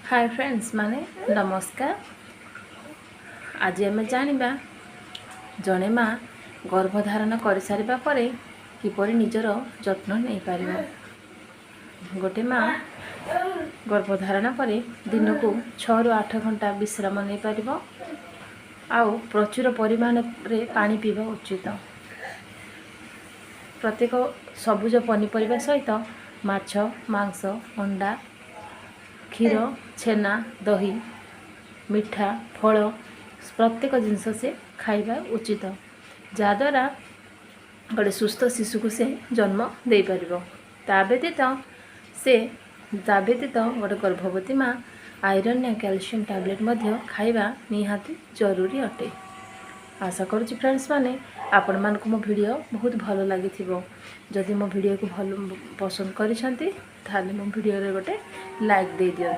Hi friends माने नमस्कार। आज आम जाना जड़े माँ गर्भधारण कर सारा पर किपर निजर जत्न नहीं पार। गोटे माँ गर्भधारण पर दिन को 6 ରୁ 8 घंटा विश्राम नहीं पार। आउ प्रचुर परिमाण रे पानी पीवा उचित। प्रत्येक सबुज पनीपरिया सहित माछ मांस अंडा क्षीर छेना दही मिठा फल प्रत्येक जिनस से खाइबा उचित, जहाद्वारा गोटे सुस्थ शिशु को से जन्म दे पारिबो। ता व्यतीत गोटे गर्भवती माँ आयरन या कैल्शियम टैबलेट मध्य खाइबा निहाती जरूरी अटे। आशा करुच्ची फ्रेंड्स माने आपण मानक मो वीडियो बहुत भल लगी। जदि मो वीडियो को भल पसंद करिसेंती ताले मो वीडियो रे गोटे लाइक दे दियो।